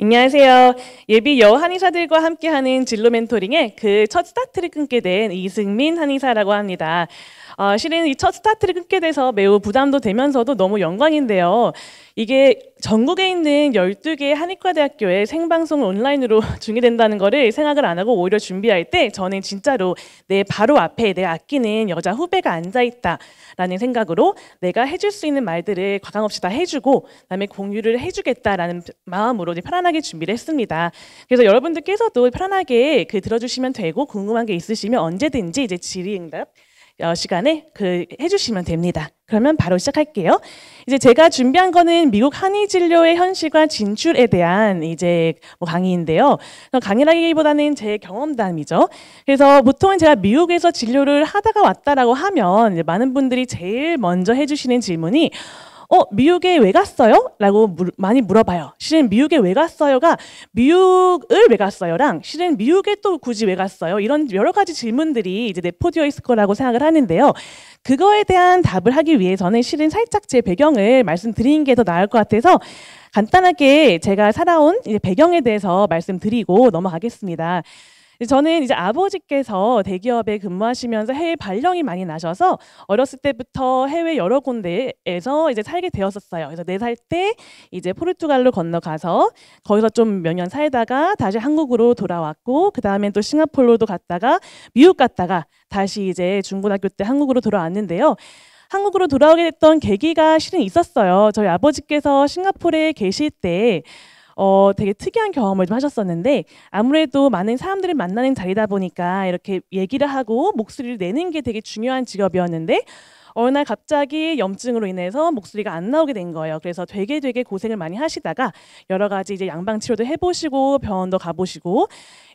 안녕하세요. 예비 여한의사들과 함께하는 진로 멘토링의 그 첫 스타트를 끊게 된 이승민 한의사라고 합니다. 실은 이 첫 스타트를 끊게 돼서 매우 부담도 되면서도 너무 영광인데요. 이게 전국에 있는 12개 한의과대학교에 생방송을 온라인으로 중계된다는 거를 생각을 안 하고 오히려 준비할 때 저는 진짜로 내 바로 앞에 내 아끼는 여자 후배가 앉아있다라는 생각으로 내가 해줄 수 있는 말들을 과감없이 다 해주고 그다음에 공유를 해주겠다라는 마음으로 이제 편안하게 준비를 했습니다. 그래서 여러분들께서도 편안하게 들어주시면 되고 궁금한 게 있으시면 언제든지 이제 질의응답 시간에 해주시면 됩니다. 그러면 바로 시작할게요. 이제 제가 준비한 거는 미국 한의 진료의 현실과 진출에 대한 이제 강의인데요. 강의라기보다는 제 경험담이죠. 그래서 보통은 제가 미국에서 진료를 하다가 왔다라고 하면 이제 많은 분들이 제일 먼저 해주시는 질문이 미국에 왜 갔어요? 라고 많이 물어봐요. 실은 미국에 왜 갔어요가 미국을 왜 갔어요랑 실은 미국에 또 굳이 왜 갔어요? 이런 여러 가지 질문들이 이제 내포되어 있을 거라고 생각을 하는데요. 그거에 대한 답을 하기 위해서는 실은 살짝 제 배경을 말씀드리는 게 더 나을 것 같아서 간단하게 제가 살아온 이제 배경에 대해서 말씀드리고 넘어가겠습니다. 저는 이제 아버지께서 대기업에 근무하시면서 해외 발령이 많이 나셔서 어렸을 때부터 해외 여러 군데에서 이제 살게 되었었어요. 그래서 4살 때 이제 포르투갈로 건너가서 거기서 좀 몇 년 살다가 다시 한국으로 돌아왔고 그 다음에 또 싱가포르도 갔다가 미국 갔다가 다시 이제 중고등학교 때 한국으로 돌아왔는데요. 한국으로 돌아오게 됐던 계기가 실은 있었어요. 저희 아버지께서 싱가포르에 계실 때 되게 특이한 경험을 좀 하셨었는데 아무래도 많은 사람들을 만나는 자리다 보니까 이렇게 얘기를 하고 목소리를 내는 게 되게 중요한 직업이었는데 어느 날 갑자기 염증으로 인해서 목소리가 안 나오게 된 거예요. 그래서 되게 고생을 많이 하시다가 여러 가지 이제 양방 치료도 해보시고 병원도 가보시고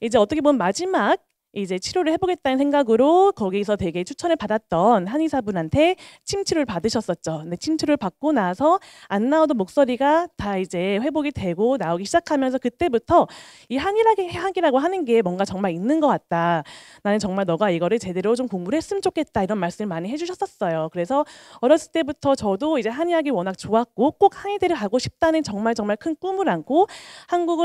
이제 어떻게 보면 마지막 이제 치료를 해보겠다는 생각으로 거기서 되게 추천을 받았던 한의사분한테 침치료를 받으셨었죠. 근데 침치료를 받고 나서 안 나오던 목소리가 다 이제 회복이 되고 나오기 시작하면서 그때부터 이 한의학이라고 하는 게 뭔가 정말 있는 것 같다. 나는 정말 너가 이거를 제대로 좀 공부를 했으면 좋겠다. 이런 말씀을 많이 해주셨었어요. 그래서 어렸을 때부터 저도 이제 한의학이 워낙 좋았고 꼭 한의대를 가고 싶다는 정말 큰 꿈을 안고 한국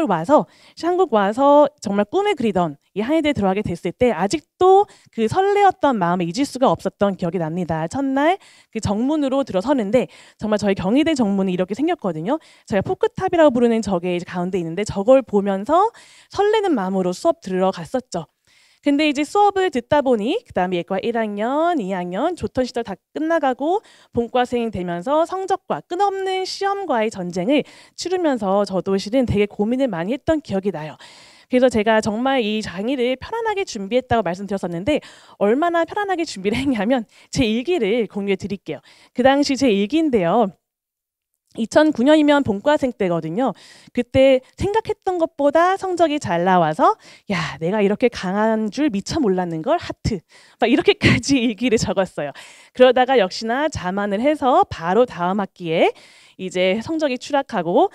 와서 정말 꿈에 그리던 이 한의대에 들어가게 됐을 때 아직도 그 설레었던 마음을 잊을 수가 없었던 기억이 납니다. 첫날 그 정문으로 들어서는데 정말 저희 경희대 정문이 이렇게 생겼거든요. 저희가 포크탑이라고 부르는 저게 이제 가운데 있는데 저걸 보면서 설레는 마음으로 수업 들어갔었죠. 근데 이제 수업을 듣다 보니 그다음에 예과 1학년, 2학년 좋던 시절 다 끝나가고 본과생이 되면서 성적과 끝없는 시험과의 전쟁을 치르면서 저도 실은 되게 고민을 많이 했던 기억이 나요. 그래서 제가 정말 이 강의를 편안하게 준비했다고 말씀드렸었는데 얼마나 편안하게 준비를 했냐면 제 일기를 공유해 드릴게요. 그 당시 제 일기인데요. 2009년이면 본과생 때거든요. 그때 생각했던 것보다 성적이 잘 나와서 야, 내가 이렇게 강한 줄 미처 몰랐는 걸 하트. 막 이렇게까지 일기를 적었어요. 그러다가 역시나 자만을 해서 바로 다음 학기에 이제 성적이 추락하고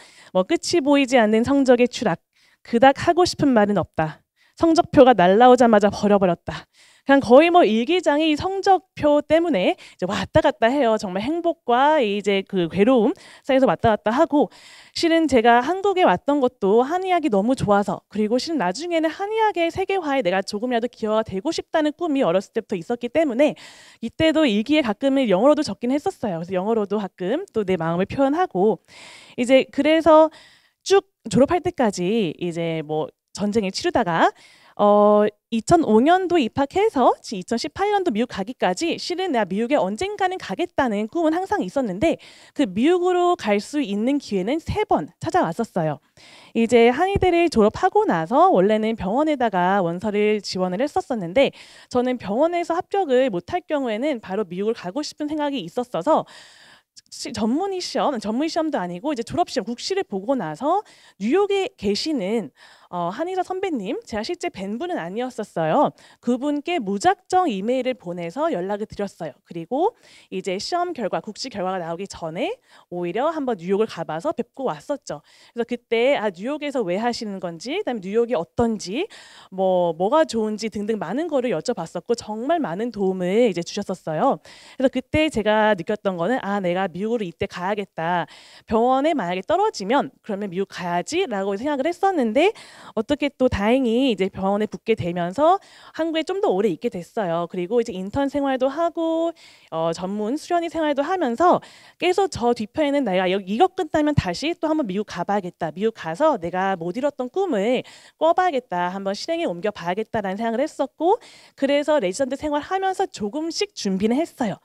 끝이 보이지 않는 성적의 추락. 그닥 하고 싶은 말은 없다. 성적표가 날라오자마자 버려버렸다. 그냥 거의 일기장이 성적표 때문에 이제 왔다 갔다 해요. 정말 행복과 이제 그 괴로움 사이에서 왔다 갔다 하고 실은 제가 한국에 왔던 것도 한의학이 너무 좋아서 그리고 실은 나중에는 한의학의 세계화에 내가 조금이라도 기여가 되고 싶다는 꿈이 어렸을 때부터 있었기 때문에 이때도 일기에 가끔은 영어로도 적긴 했었어요. 그래서 영어로도 가끔 또 내 마음을 표현하고 이제 그래서 쭉 졸업할 때까지 이제 전쟁을 치르다가 2005년도 입학해서 2018년도 미국 가기까지 실은 내가 미국에 언젠가는 가겠다는 꿈은 항상 있었는데 그 미국으로 갈 수 있는 기회는 3번 찾아왔었어요. 이제 한의대를 졸업하고 나서 원래는 병원에다가 원서를 지원을 했었었는데 저는 병원에서 합격을 못할 경우에는 바로 미국을 가고 싶은 생각이 있었어서 전문의 시험도 아니고 이제 졸업 시험 국시를 보고 나서 뉴욕에 계시는 한의사 선배님, 제가 실제 뵌 분은 아니었었어요. 그분께 무작정 이메일을 보내서 연락을 드렸어요. 그리고 이제 시험 결과, 국시 결과가 나오기 전에 오히려 한번 뉴욕을 가봐서 뵙고 왔었죠. 그래서 그때 뉴욕에서 왜 하시는 건지, 그다음에 뉴욕이 어떤지, 뭐가 좋은지 등등 많은 거를 여쭤봤었고 정말 많은 도움을 이제 주셨었어요. 그래서 그때 제가 느꼈던 거는 내가 미국으로 이때 가야겠다. 병원에 만약에 떨어지면 그러면 미국 가야지라고 생각을 했었는데 어떻게 또 다행히 이제 병원에 붙게 되면서 한국에 좀 더 오래 있게 됐어요. 그리고 이제 인턴 생활도 하고 전문 수련의 생활도 하면서 계속 저 뒤편에는 내가 이거 끝나면 다시 또 한번 미국 가봐야겠다. 미국 가서 내가 못 이뤘던 꿈을 꿔봐야겠다. 한번 실행에 옮겨봐야겠다라는 생각을 했었고 그래서 레지던트 생활하면서 조금씩 준비는 했어요.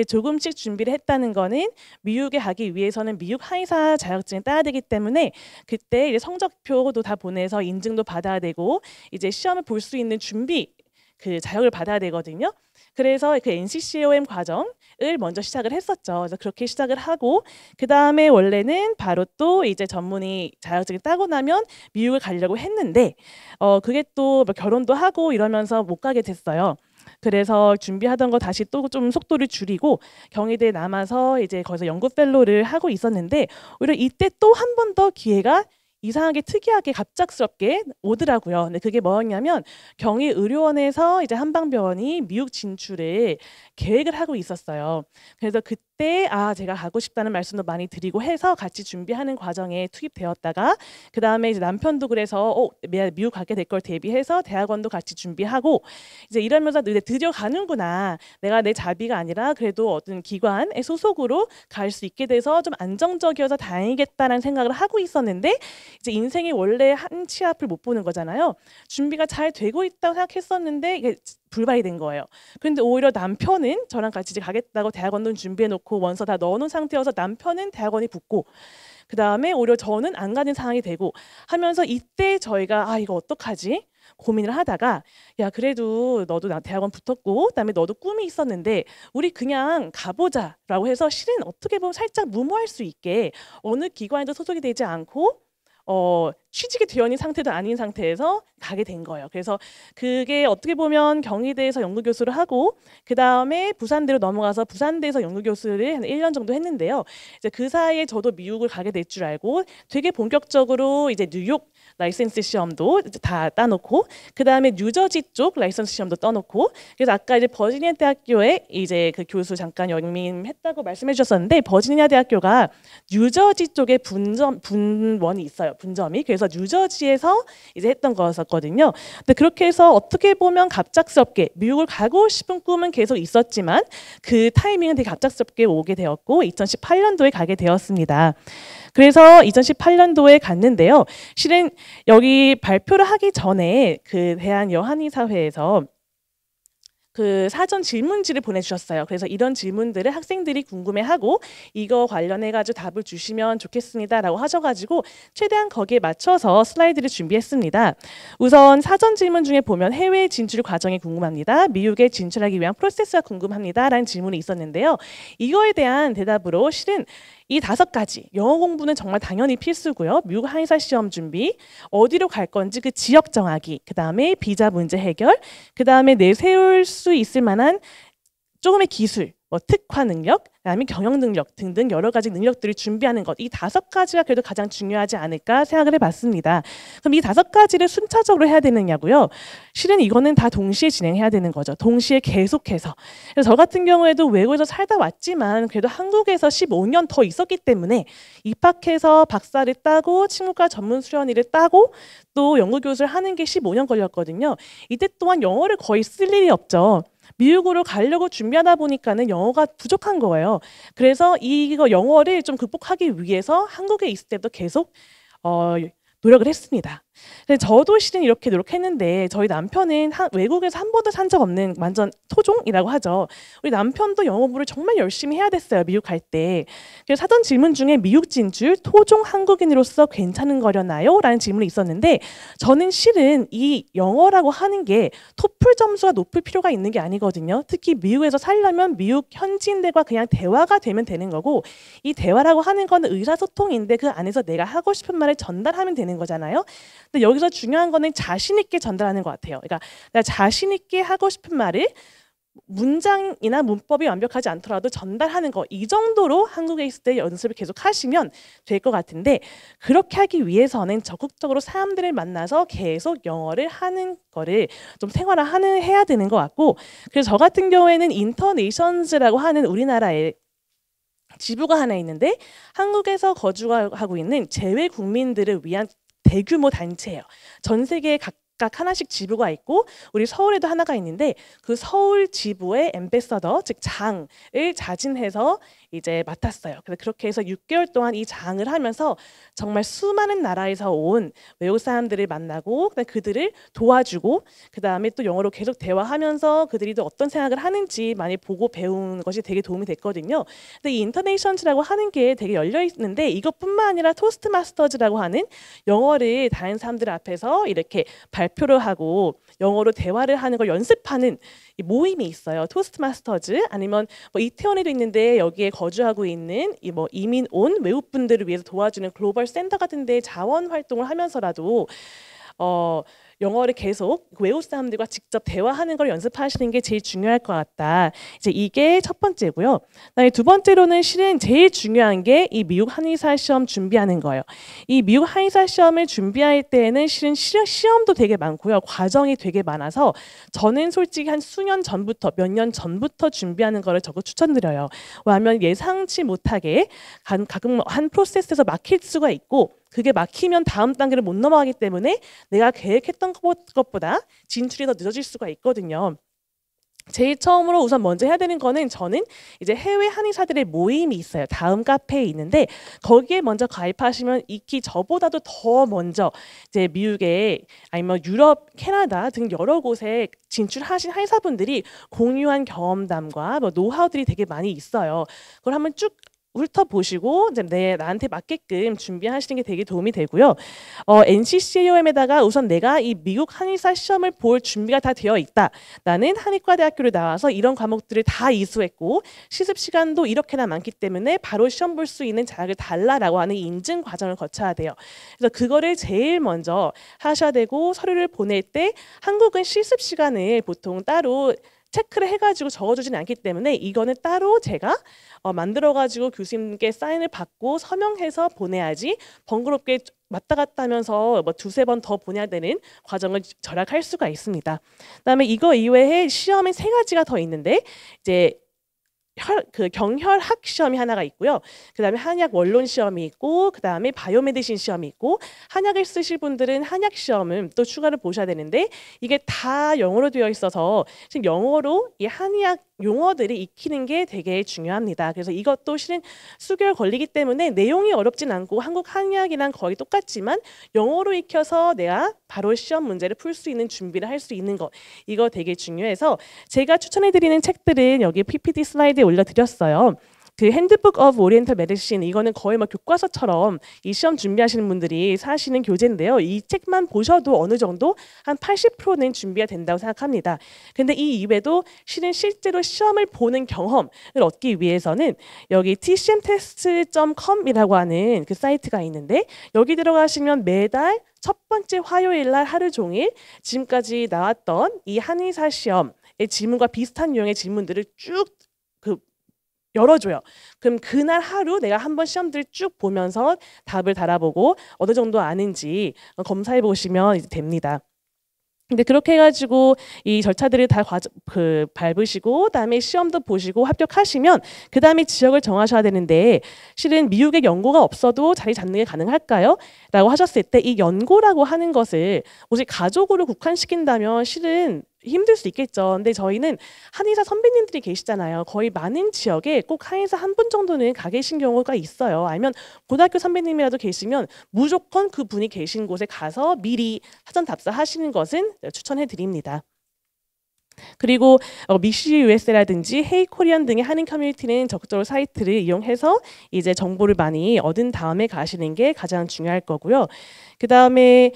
조금씩 준비를 했다는 거는 미국에 가기 위해서는 미국 한의사 자격증을 따야 되기 때문에 그때 이제 성적표도 다 보내서 인증도 받아야 되고 이제 시험을 볼 수 있는 준비 그 자격을 받아야 되거든요. 그래서 그 NCCOM 과정을 먼저 시작을 했었죠. 그래서 그렇게 시작을 하고 그 다음에 원래는 바로 또 이제 전문의 자격증을 따고 나면 미국을 가려고 했는데 그게 또 결혼도 하고 이러면서 못 가게 됐어요. 그래서 준비하던 거 다시 또 좀 속도를 줄이고 경희대에 남아서 이제 거기서 연구 펠로를 하고 있었는데 오히려 이때 또 한 번 더 기회가 이상하게 특이하게 갑작스럽게 오더라고요. 근데 그게 뭐였냐면 경희의료원에서 이제 한방병원이 미국 진출을 계획을 하고 있었어요. 그래서 그때 제가 가고 싶다는 말씀도 많이 드리고 해서 같이 준비하는 과정에 투입되었다가 그 다음에 이제 남편도 그래서 미국 가게 될 걸 대비해서 대학원도 같이 준비하고 이제 이러면서 드디어 가는구나. 내가 내 자비가 아니라 그래도 어떤 기관의 소속으로 갈 수 있게 돼서 좀 안정적이어서 다행이겠다라는 생각을 하고 있었는데 이제 인생이 원래 한 치 앞을 못 보는 거잖아요. 준비가 잘 되고 있다고 생각했었는데 이게 불발이 된 거예요. 그런데 오히려 남편은 저랑 같이 이제 가겠다고 대학원도 준비해놓고 원서 다 넣어놓은 상태여서 남편은 대학원에 붙고 그 다음에 오히려 저는 안 가는 상황이 되고 하면서 이때 저희가 이거 어떡하지? 고민을 하다가 야 그래도 너도 대학원 붙었고 그다음에 너도 꿈이 있었는데 우리 그냥 가보자라고 해서 실은 어떻게 보면 살짝 무모할 수 있게 어느 기관에도 소속이 되지 않고 취직이 되어 있는 상태도 아닌 상태에서 가게 된 거예요. 그래서 그게 어떻게 보면 경희대에서 연구교수를 하고 그 다음에 부산대로 넘어가서 부산대에서 연구교수를 한 1년 정도 했는데요. 이제 그 사이에 저도 미국을 가게 될 줄 알고 되게 본격적으로 이제 뉴욕 라이센스 시험도 다 따놓고 그 다음에 뉴저지 쪽 라이센스 시험도 떠놓고 그래서 아까 이제 버지니아 대학교에 이제 그 교수 잠깐 역임했다고 말씀해 주셨었는데 버지니아 대학교가 뉴저지 쪽에 분원이 있어요. 분점이. 그래서 뉴저지에서 이제 했던 거였었거든요. 근데 그렇게 해서 어떻게 보면 갑작스럽게 미국을 가고 싶은 꿈은 계속 있었지만 그 타이밍은 되게 갑작스럽게 오게 되었고 2018년도에 가게 되었습니다. 그래서 2018년도에 갔는데요. 실은 여기 발표를 하기 전에 그 대한여한의사회에서 그 사전 질문지를 보내주셨어요. 그래서 이런 질문들을 학생들이 궁금해하고 이거 관련해가지고 답을 주시면 좋겠습니다라고 하셔가지고 최대한 거기에 맞춰서 슬라이드를 준비했습니다. 우선 사전 질문 중에 보면 해외 진출 과정이 궁금합니다. 미국에 진출하기 위한 프로세스가 궁금합니다라는 질문이 있었는데요. 이거에 대한 대답으로 실은 이 5가지 영어 공부는 정말 당연히 필수고요. 미국 한의사 시험 준비, 어디로 갈 건지 그 지역 정하기, 그 다음에 비자 문제 해결, 그 다음에 내세울 수 있을 만한 조금의 기술, 특화 능력, 그다음에 경영 능력 등등 여러 가지 능력들을 준비하는 것, 이 5가지가 그래도 가장 중요하지 않을까 생각을 해봤습니다. 그럼 이 5가지를 순차적으로 해야 되느냐고요? 실은 이거는 다 동시에 진행해야 되는 거죠. 동시에 계속해서. 그래서 저 같은 경우에도 외국에서 살다 왔지만 그래도 한국에서 15년 더 있었기 때문에 입학해서 박사를 따고 친구과 전문 수련의를 따고 또 연구교수를 하는 게 15년 걸렸거든요. 이때 동안 영어를 거의 쓸 일이 없죠. 미국으로 가려고 준비하다 보니까는 영어가 부족한 거예요. 그래서 이거 영어를 좀 극복하기 위해서 한국에 있을 때도 계속 노력을 했습니다. 근데 저도 실은 이렇게 노력했는데 저희 남편은 외국에서 한 번도 산 적 없는 완전 토종이라고 하죠. 우리 남편도 영어 공부를 정말 열심히 해야 됐어요. 미국 갈 때. 그래서 사전 질문 중에 미국 진출 토종 한국인으로서 괜찮은 거려나요? 라는 질문이 있었는데 저는 실은 이 영어라고 하는 게 토플 점수가 높을 필요가 있는 게 아니거든요. 특히 미국에서 살려면 미국 현지인들과 그냥 대화가 되면 되는 거고 이 대화라고 하는 건 의사소통인데 그 안에서 내가 하고 싶은 말을 전달하면 되는 거잖아요. 근데 여기서 중요한 거는 자신 있게 전달하는 것 같아요. 그러니까 내가 자신 있게 하고 싶은 말을 문장이나 문법이 완벽하지 않더라도 전달하는 거, 이 정도로 한국에 있을 때 연습을 계속 하시면 될 것 같은데, 그렇게 하기 위해서는 적극적으로 사람들을 만나서 계속 영어를 하는 거를 좀 생활화하는 해야 되는 것 같고, 그래서 저 같은 경우에는 인터네이션즈라고 하는 우리나라의 지부가 하나 있는데, 한국에서 거주하고 있는 재외 국민들을 위한 대규모 단체예요. 전 세계에 각각 하나씩 지부가 있고, 우리 서울에도 하나가 있는데, 그 서울 지부의 앰베서더, 즉 장을 자진해서 이제 맡았어요. 그래서 그렇게 해서 6개월 동안 이 장을 하면서 정말 수많은 나라에서 온 외국 사람들을 만나고, 그들을 도와주고, 그 다음에 또 영어로 계속 대화하면서 그들이 또 어떤 생각을 하는지 많이 보고 배우는 것이 되게 도움이 됐거든요. 근데 이 인터네이션즈라고 하는 게 되게 열려 있는데, 이것뿐만 아니라 토스트마스터즈라고 하는 영어를 다른 사람들 앞에서 이렇게 발표를 하고 영어로 대화를 하는 걸 연습하는 이 모임이 있어요. 토스트마스터즈, 아니면 뭐 이태원에도 있는데 여기에 거주하고 있는 이 뭐 이민 온 외국 분들을 위해서 도와주는 글로벌 센터 같은 데 자원 활동을 하면서라도 영어를 계속 외국 사람들과 직접 대화하는 걸 연습하시는 게 제일 중요할 것 같다. 이제 이게 첫 번째고요. 그다음에 두 번째로는 실은 제일 중요한 게 이 미국 한의사 시험 준비하는 거예요. 이 미국 한의사 시험을 준비할 때에는 실은 시험도 되게 많고요. 과정이 되게 많아서 저는 솔직히 한 수년 전부터, 몇 년 전부터 준비하는 거를 적극 추천드려요. 왜냐하면 예상치 못하게 가끔 한 프로세스에서 막힐 수가 있고, 그게 막히면 다음 단계를 못 넘어가기 때문에 내가 계획했던 것보다 진출이 더 늦어질 수가 있거든요. 제일 처음으로 우선 먼저 해야 되는 거는, 저는 이제 해외 한의사들의 모임이 있어요. 다음 카페에 있는데 거기에 먼저 가입하시면 익히 저보다도 더 먼저 이제 미국에 아니면 유럽, 캐나다 등 여러 곳에 진출하신 한의사분들이 공유한 경험담과 뭐 노하우들이 되게 많이 있어요. 그걸 한번 쭉 훑어보시고 이제 나한테 맞게끔 준비하시는 게 되게 도움이 되고요. NCCAOM에다가 우선 내가 이 미국 한의사 시험을 볼 준비가 다 되어 있다. 나는 한의과대학교를 나와서 이런 과목들을 다 이수했고 시습 시간도 이렇게나 많기 때문에 바로 시험 볼 수 있는 자격을 달라라고 하는 인증 과정을 거쳐야 돼요. 그래서 그거를 제일 먼저 하셔야 되고, 서류를 보낼 때 한국은 실습 시간을 보통 따로 체크를 해가지고 적어주지는 않기 때문에 이거는 따로 제가 만들어가지고 교수님께 사인을 받고 서명해서 보내야지 번거롭게 왔다 갔다 하면서 뭐 두세 번 더 보내야 되는 과정을 절약할 수가 있습니다. 그다음에 이거 이외에 시험이 세 가지가 더 있는데, 이제 경혈학 시험이 하나가 있고요. 그다음에 한약 원론 시험이 있고, 그다음에 바이오메디신 시험이 있고, 한약을 쓰실 분들은 한약 시험은 또 추가를 보셔야 되는데, 이게 다 영어로 되어 있어서 지금 영어로 이 한의학 용어들을 익히는 게 되게 중요합니다. 그래서 이것도 실은 수개월 걸리기 때문에 내용이 어렵진 않고 한국 한의학이랑 거의 똑같지만 영어로 익혀서 내가 바로 시험 문제를 풀 수 있는 준비를 할 수 있는 것, 이거 되게 중요해서 제가 추천해드리는 책들은 여기 PPT 슬라이드에 올려드렸어요. 그 핸드북 오브 오리엔탈 메디신, 이거는 거의 뭐 교과서처럼 이 시험 준비하시는 분들이 사시는 교재인데요. 이 책만 보셔도 어느 정도 한 80%는 준비가 된다고 생각합니다. 근데 이 이외에도 실제로 시험을 보는 경험을 얻기 위해서는 여기 tcmtest.com이라고 하는 그 사이트가 있는데, 여기 들어가시면 매달 첫 번째 화요일 날 하루 종일 지금까지 나왔던 이 한의사 시험의 질문과 비슷한 유형의 질문들을 쭉 열어줘요. 그럼 그날 하루 내가 한번 시험들 쭉 보면서 답을 달아보고 어느 정도 아는지 검사해 보시면 이제 됩니다. 근데 그렇게 해가지고 이 절차들을 다 밟으시고 그다음에 시험도 보시고 합격하시면 그 다음에 지역을 정하셔야 되는데, 실은 미국에 연고가 없어도 자리 잡는 게 가능할까요? 라고 하셨을 때, 이 연고라고 하는 것을 오직 가족으로 국한시킨다면 실은 힘들 수 있겠죠. 근데 저희는 한의사 선배님들이 계시잖아요. 거의 많은 지역에 꼭 한의사 한 분 정도는 가 계신 경우가 있어요. 아니면 고등학교 선배님이라도 계시면 무조건 그 분이 계신 곳에 가서 미리 사전 답사하시는 것은 추천해 드립니다. 그리고 미시 USA라든지 헤이 코리안 등의 한인 커뮤니티는 적극적으로 사이트를 이용해서 이제 정보를 많이 얻은 다음에 가시는 게 가장 중요할 거고요. 그 다음에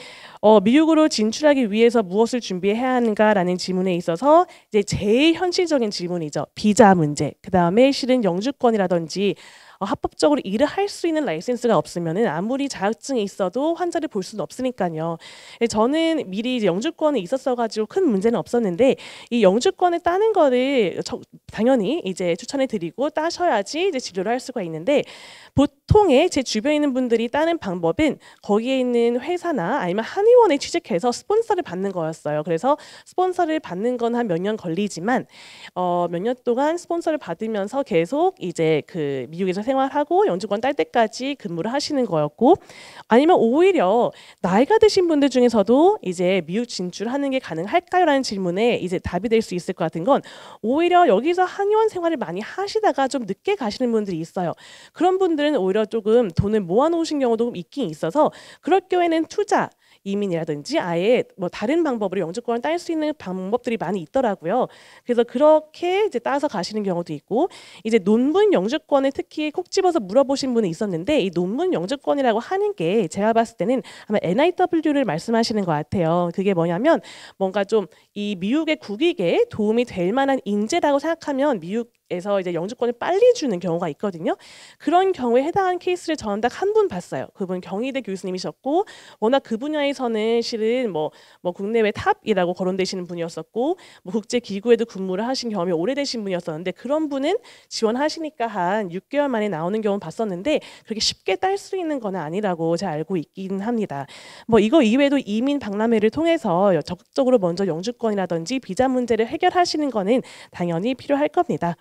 미국으로 진출하기 위해서 무엇을 준비해야 하는가라는 질문에 있어서 이제 제일 현실적인 질문이죠. 비자 문제. 그 다음에 실은 영주권이라든지 합법적으로 일을 할 수 있는 라이센스가 없으면은 아무리 자격증이 있어도 환자를 볼 수는 없으니까요. 저는 미리 이제 영주권이 있었어가지고 큰 문제는 없었는데 이 영주권을 따는 거를 당연히 이제 추천해 드리고 따셔야지 이제 진료를 할 수가 있는데 보통의 제 주변에 있는 분들이 따는 방법은 거기에 있는 회사나 아니면 한의원에 취직해서 스폰서를 받는 거였어요. 그래서 스폰서를 받는 건 한 몇 년 걸리지만 몇 년 동안 스폰서를 받으면서 계속 이제 그 미국에서 생활하고 영주권 딸 때까지 근무를 하시는 거였고 아니면 오히려 나이가 드신 분들 중에서도 이제 미국 진출하는 게 가능할까요라는 질문에 이제 답이 될 수 있을 것 같은 건 오히려 여기서 한의원 생활을 많이 하시다가 좀 늦게 가시는 분들이 있어요. 그런 분들은 오히려 조금 돈을 모아놓으신 경우도 있긴 있어서 그럴 경우에는 투자 이민이라든지 아예 뭐 다른 방법으로 영주권을 딸 수 있는 방법들이 많이 있더라고요. 그래서 그렇게 이제 따서 가시는 경우도 있고 이제 논문 영주권을 특히 콕 집어서 물어보신 분이 있었는데 이 논문 영주권이라고 하는 게 제가 봤을 때는 아마 NIW를 말씀하시는 것 같아요. 그게 뭐냐면 뭔가 좀 이 미국의 국익에 도움이 될 만한 인재라고 생각하면 미국에서 이제 영주권을 빨리 주는 경우가 있거든요. 그런 경우에 해당하는 케이스를 저는 딱 한 분 봤어요. 그분 경희대 교수님이셨고 워낙 그 분야에서는 실은 뭐 국내외 탑이라고 거론되시는 분이었었고 뭐 국제기구에도 근무를 하신 경험이 오래되신 분이었었는데 그런 분은 지원하시니까 한 6개월 만에 나오는 경우 봤었는데 그렇게 쉽게 딸 수 있는 건 아니라고 제가 알고 있긴 합니다. 뭐 이거 이외에도 이민 박람회를 통해서 적극적으로 먼저 영주권이라든지 비자 문제를 해결하시는 거는 당연히 필요할 겁니다.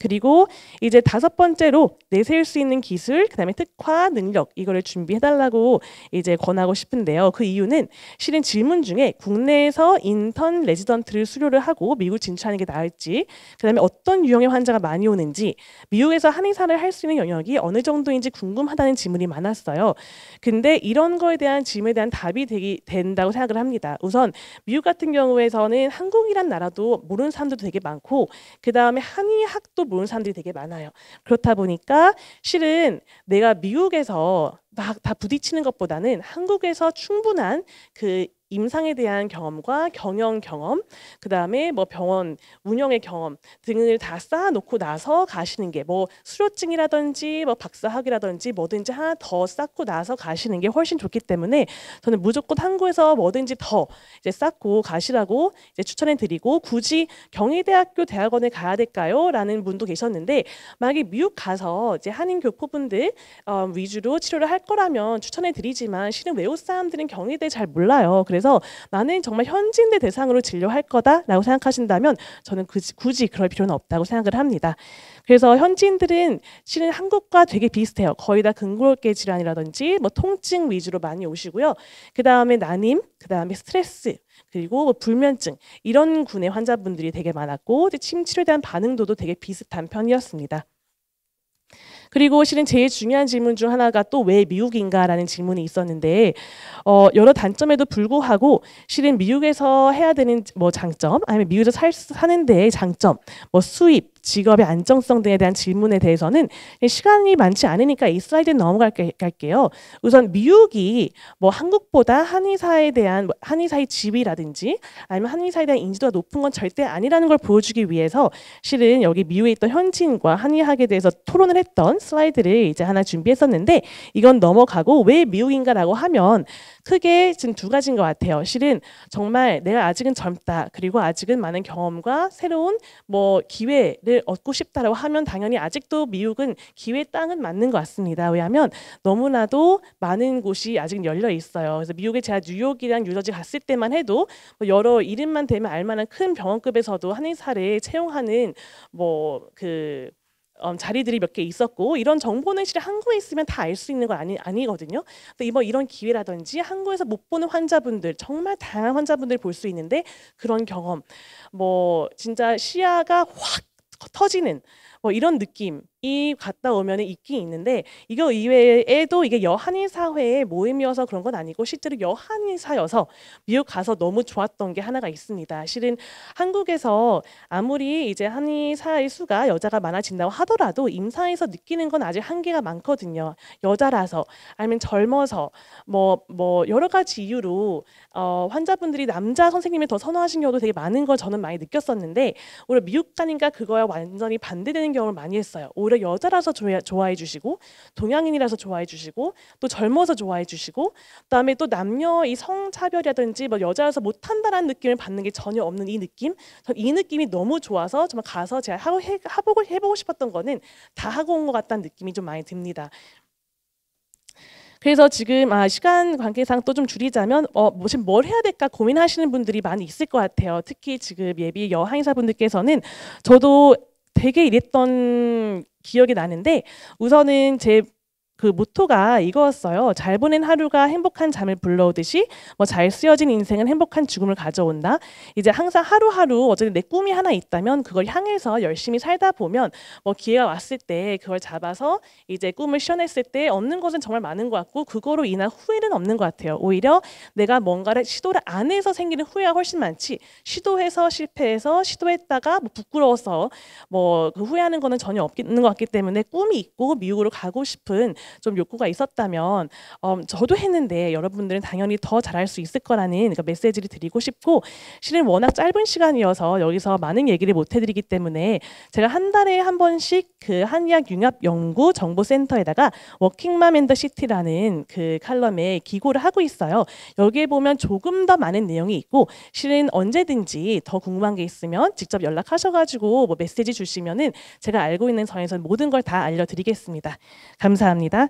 그리고 이제 5번째로 내세울 수 있는 기술, 그다음에 특화 능력 이거를 준비해달라고 이제 권하고 싶은데요. 그 이유는 실은 질문 중에 국내에서 인턴 레지던트를 수료를 하고 미국 진출하는 게 나을지, 그다음에 어떤 유형의 환자가 많이 오는지, 미국에서 한의사를 할 수 있는 영역이 어느 정도인지 궁금하다는 질문이 많았어요. 근데 이런 거에 대한 질문에 대한 답이 된다고 생각을 합니다. 우선 미국 같은 경우에서는 한국이란 나라도 모르는 사람들도 되게 많고, 그 다음에 한의학도 모르는 사람들이 되게 많아요. 그렇다 보니까 실은 내가 미국에서 막 다 부딪히는 것보다는 한국에서 충분한 그 임상에 대한 경험과 경영 경험, 그 다음에 뭐 병원 운영의 경험 등을 다 쌓아놓고 나서 가시는 게 뭐 수료증이라든지 뭐 박사학위라든지 뭐든지 하나 더 쌓고 나서 가시는 게 훨씬 좋기 때문에 저는 무조건 한국에서 뭐든지 더 이제 쌓고 가시라고 이제 추천해드리고 굳이 경희대학교 대학원에 가야 될까요? 라는 분도 계셨는데 만약에 미국 가서 이제 한인 교포분들 위주로 치료를 할 거라면 추천해드리지만 실은 외국 사람들은 경희대 잘 몰라요. 그래서 나는 정말 현지인들 대상으로 진료할 거다라고 생각하신다면 저는 굳이 그럴 필요는 없다고 생각을 합니다. 그래서 현지인들은 실은 한국과 되게 비슷해요. 거의 다 근골계 질환이라든지 뭐 통증 위주로 많이 오시고요. 그 다음에 난임, 그 다음에 스트레스, 그리고 뭐 불면증 이런 군의 환자분들이 되게 많았고 침 치료에 대한 반응도도 되게 비슷한 편이었습니다. 그리고 실은 제일 중요한 질문 중 하나가 또 왜 미국인가라는 질문이 있었는데 여러 단점에도 불구하고 실은 미국에서 해야 되는 뭐 장점 아니면 미국에서 사는 데의 장점 뭐 수입 직업의 안정성 등에 대한 질문에 대해서는 시간이 많지 않으니까 이 슬라이드에 넘어갈게요. 우선 미국이 뭐 한국보다 한의사에 대한 한의사의 지위라든지 아니면 한의사에 대한 인지도가 높은 건 절대 아니라는 걸 보여주기 위해서 실은 여기 미국에 있던 현지인과 한의학에 대해서 토론을 했던 슬라이드를 이제 하나 준비했었는데 이건 넘어가고 왜 미국인가라고 하면 크게 지금 두 가지인 것 같아요. 실은 정말 내가 아직은 젊다 그리고 아직은 많은 경험과 새로운 뭐 기회를 얻고 싶다라고 하면 당연히 아직도 미국은 기회의 땅은 맞는 것 같습니다. 왜냐하면 너무나도 많은 곳이 아직 열려 있어요. 그래서 미국에 제가 뉴욕이랑 뉴저지 갔을 때만 해도 뭐 여러 이름만 대면 알만한 큰 병원급에서도 한의사를 채용하는 자리들이 몇 개 있었고 이런 정보는 실은 한국에 있으면 다 알 수 있는 건 아니거든요. 근데 이런 기회라든지 한국에서 못 보는 환자분들 정말 다양한 환자분들 볼 수 있는데 그런 경험 뭐 진짜 시야가 확 터지는 뭐 이런 느낌이 갔다 오면 있긴 있는데 이거 이외에도 이게 여한의사회의 모임이어서 그런 건 아니고 실제로 여한의사여서 미국 가서 너무 좋았던 게 하나가 있습니다. 실은 한국에서 아무리 이제 한의사의 수가 여자가 많아진다고 하더라도 임상에서 느끼는 건 아직 한계가 많거든요. 여자라서 아니면 젊어서 뭐 여러 가지 이유로 환자분들이 남자 선생님을 더 선호하신 경우도 되게 많은 걸 저는 많이 느꼈었는데 오히려 미국 가니까 그거와 완전히 반대되는 부정적인 경험을 많이 했어요. 오히려 여자라서 좋아해 주시고 동양인이라서 좋아해 주시고 또 젊어서 좋아해 주시고 그다음에 또 남녀 이 성차별이라든지 뭐 여자라서 못한다라는 느낌을 받는 게 전혀 없는 이 느낌, 이 느낌이 너무 좋아서 정말 가서 제가 해보고 싶었던 거는 다 하고 온 것 같다는 느낌이 좀 많이 듭니다. 그래서 지금 시간 관계상 또 좀 줄이자면 지금 뭘 해야 될까 고민하시는 분들이 많이 있을 것 같아요. 특히 지금 예비 여항의사분들께서는 저도 되게 이랬던 기억이 나는데 우선은 제 그 모토가 이거였어요. 잘 보낸 하루가 행복한 잠을 불러오듯이 뭐 잘 쓰여진 인생은 행복한 죽음을 가져온다. 이제 항상 하루하루 어쨌든 내 꿈이 하나 있다면 그걸 향해서 열심히 살다 보면 뭐 기회가 왔을 때 그걸 잡아서 이제 꿈을 실현했을 때 얻는 것은 정말 많은 것 같고 그거로 인한 후회는 없는 것 같아요. 오히려 내가 뭔가를 시도를 안 해서 생기는 후회가 훨씬 많지 시도해서 실패해서 시도했다가 뭐 부끄러워서 뭐 그 후회하는 거는 전혀 없는 것 같기 때문에 꿈이 있고 미국으로 가고 싶은 좀 욕구가 있었다면 저도 했는데 여러분들은 당연히 더 잘할 수 있을 거라는 메시지를 드리고 싶고 실은 워낙 짧은 시간이어서 여기서 많은 얘기를 못 해드리기 때문에 제가 한 달에 한 번씩 그 한의학 융합 연구 정보센터에다가 워킹맘 앤 더 시티라는 그 칼럼에 기고를 하고 있어요. 여기에 보면 조금 더 많은 내용이 있고 실은 언제든지 더 궁금한 게 있으면 직접 연락하셔가지고 뭐 메시지 주시면은 제가 알고 있는 선에서 모든 걸 다 알려드리겠습니다. 감사합니다.